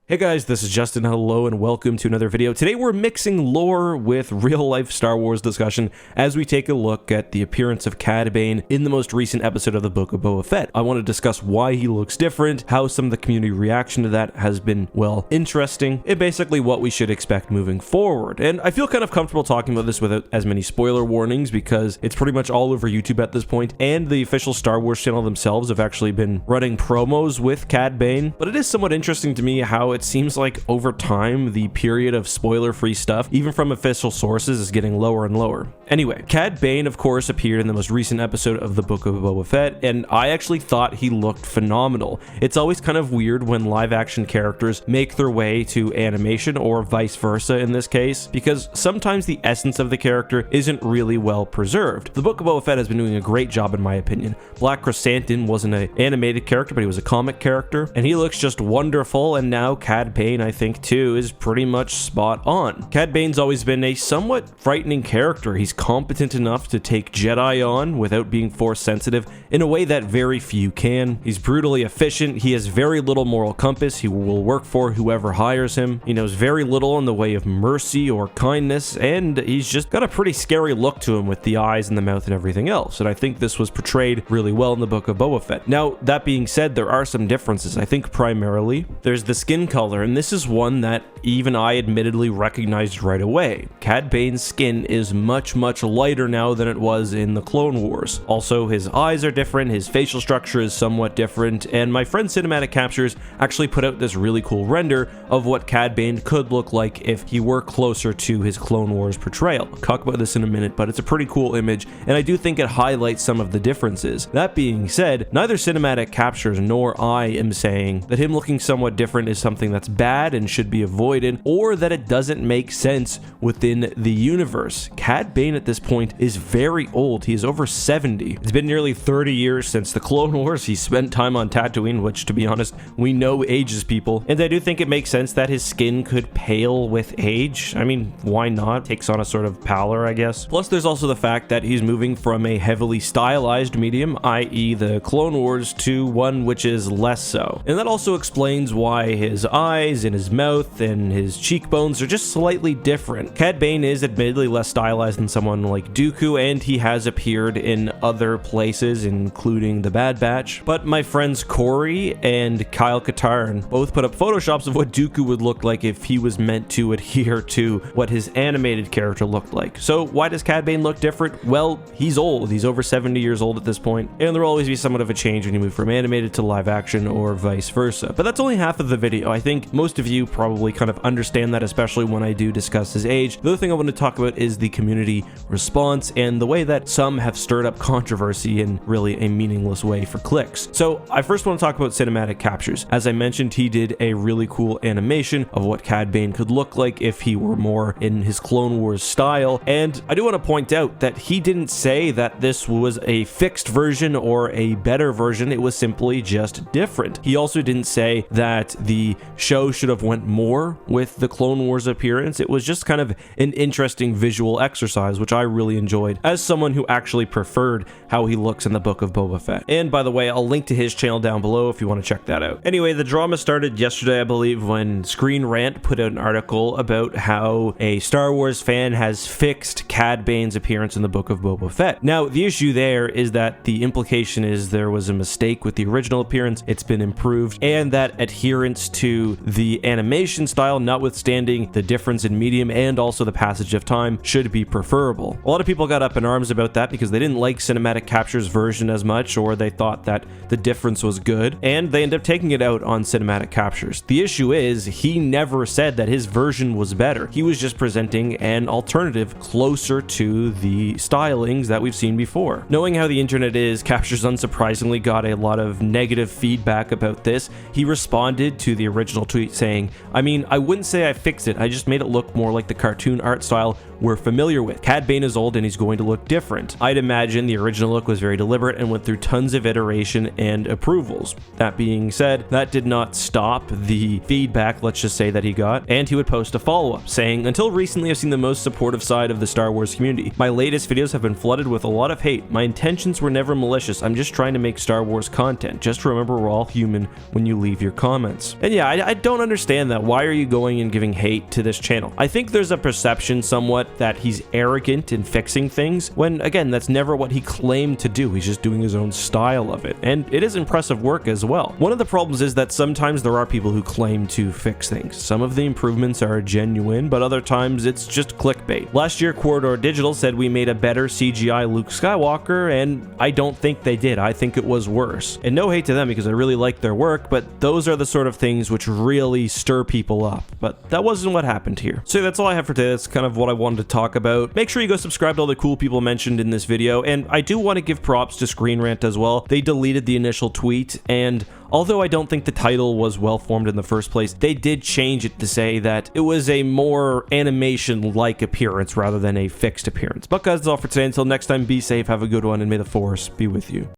Hey guys, this is Justin. Hello and welcome to another video. Today we're mixing lore with real-life Star Wars discussion as we take a look at the appearance of Cad Bane in the most recent episode of the Book of Boba Fett. I want to discuss why he looks different, how some of the community reaction to that has been, well, interesting, and basically what we should expect moving forward. And I feel kind of comfortable talking about this without as many spoiler warnings because it's pretty much all over YouTube at this point, and the official Star Wars channel themselves have actually been running promos with Cad Bane. But it is somewhat interesting to me how it seems like over time the period of spoiler-free stuff, even from official sources, is getting lower and lower. Anyway, Cad Bane of course appeared in the most recent episode of the Book of Boba Fett, and I actually thought he looked phenomenal. It's always kind of weird when live-action characters make their way to animation, or vice versa in this case, because sometimes the essence of the character isn't really well preserved. The Book of Boba Fett has been doing a great job in my opinion. Black Chrysanthemum wasn't an animated character, but he was a comic character, and he looks just wonderful, and now Cad Bane, I think too, is pretty much spot on. Cad Bane's always been a somewhat frightening character. He's competent enough to take Jedi on without being force sensitive in a way that very few can. He's brutally efficient. He has very little moral compass. He will work for whoever hires him. He knows very little in the way of mercy or kindness, and he's just got a pretty scary look to him with the eyes and the mouth and everything else. And I think this was portrayed really well in the Book of Boba Fett. Now, that being said, there are some differences. I think primarily there's the skin color, and this is one that even I admittedly recognized right away. Cad Bane's skin is much lighter now than it was in the Clone Wars. Also, his eyes are different, his facial structure is somewhat different, and my friend Cinematic Captures actually put out this really cool render of what Cad Bane could look like if he were closer to his Clone Wars portrayal. I'll talk about this in a minute, but it's a pretty cool image, and I do think it highlights some of the differences. That being said, neither Cinematic Captures nor I am saying that him looking somewhat different is something that's bad and should be avoided, or that it doesn't make sense within the universe. Cad Bane at this point is very old. He is over 70. It's been nearly 30 years since the Clone Wars. He spent time on Tatooine, which, to be honest, we know ages people, and I do think it makes sense that his skin could pale with age. I mean, why not? Takes on a sort of pallor, I guess. Plus, there's also the fact that he's moving from a heavily stylized medium, i.e. the Clone Wars, to one which is less so. And that also explains why his eyes and his mouth and his cheekbones are just slightly different. Cad Bane is admittedly less stylized than someone like Dooku, and he has appeared in other places, including the Bad Batch. But my friends Corey and Kyle Katarn both put up photoshops of what Dooku would look like if he was meant to adhere to what his animated character looked like. So why does Cad Bane look different? Well, he's old. He's over 70 years old at this point, and there will always be somewhat of a change when you move from animated to live action or vice versa. But that's only half of the video. I think most of you probably kind of understand that, especially when I do discuss his age. The other thing I want to talk about is the community response and the way that some have stirred up controversy in really a meaningless way for clicks. So I first want to talk about Cinematic Captures. As I mentioned, he did a really cool animation of what Cad Bane could look like if he were more in his Clone Wars style, and I do want to point out that he didn't say that this was a fixed version or a better version. It was simply just different. He also didn't say that the show should have went more with the Clone Wars appearance. It was just kind of an interesting visual exercise, which I really enjoyed as someone who actually preferred how he looks in the Book of Boba Fett. And by the way, I'll link to his channel down below if you want to check that out. Anyway, the drama started yesterday, I believe, when Screen Rant put out an article about how a Star Wars fan has fixed Cad Bane's appearance in the Book of Boba Fett. Now, the issue there is that the implication is there was a mistake with the original appearance, it's been improved, and that adherence to the animation style, notwithstanding the difference in medium and also the passage of time, should be preferable. A lot of people got up in arms about that because they didn't like Cinematic Captures' version as much, or they thought that the difference was good, and they ended up taking it out on Cinematic Captures. The issue is, he never said that his version was better. He was just presenting an alternative closer to the stylings that we've seen before. Knowing how the internet is, Captures unsurprisingly got a lot of negative feedback about this. He responded to the original tweet saying, I mean, I wouldn't say I fixed it, I just made it look more like the cartoon art style we're familiar with. Cad Bane is old and he's going to look different. I'd imagine the original look was very deliberate and went through tons of iteration and approvals. That being said, that did not stop the feedback, let's just say, that he got, and he would post a follow-up saying, until recently I've seen the most supportive side of the Star Wars community. My latest videos have been flooded with a lot of hate. My intentions were never malicious. I'm just trying to make Star Wars content. Just remember we're all human when you leave your comments. And yeah, I don't understand that. Why are you going and giving hate to this channel? I think there's a perception somewhat that he's arrogant in fixing things, when again, that's never what he claimed to do. He's just doing his own style of it, and it is impressive work as well. One of the problems is that sometimes there are people who claim to fix things. Some of the improvements are genuine, but other times it's just clickbait. Last year, Corridor Digital said we made a better CGI Luke Skywalker, and I don't think they did. I think it was worse. And no hate to them because I really like their work, but those are the sort of things which really stir people up. But that wasn't what happened here. So that's all I have for today. That's kind of what I wanted to talk about. Make sure you go subscribe to all the cool people mentioned in this video, and I do want to give props to Screen Rant as well. They deleted the initial tweet, and although I don't think the title was well formed in the first place, they did change it to say that it was a more animation-like appearance rather than a fixed appearance. But guys, that's all for today. Until next time, be safe, have a good one, and may the Force be with you.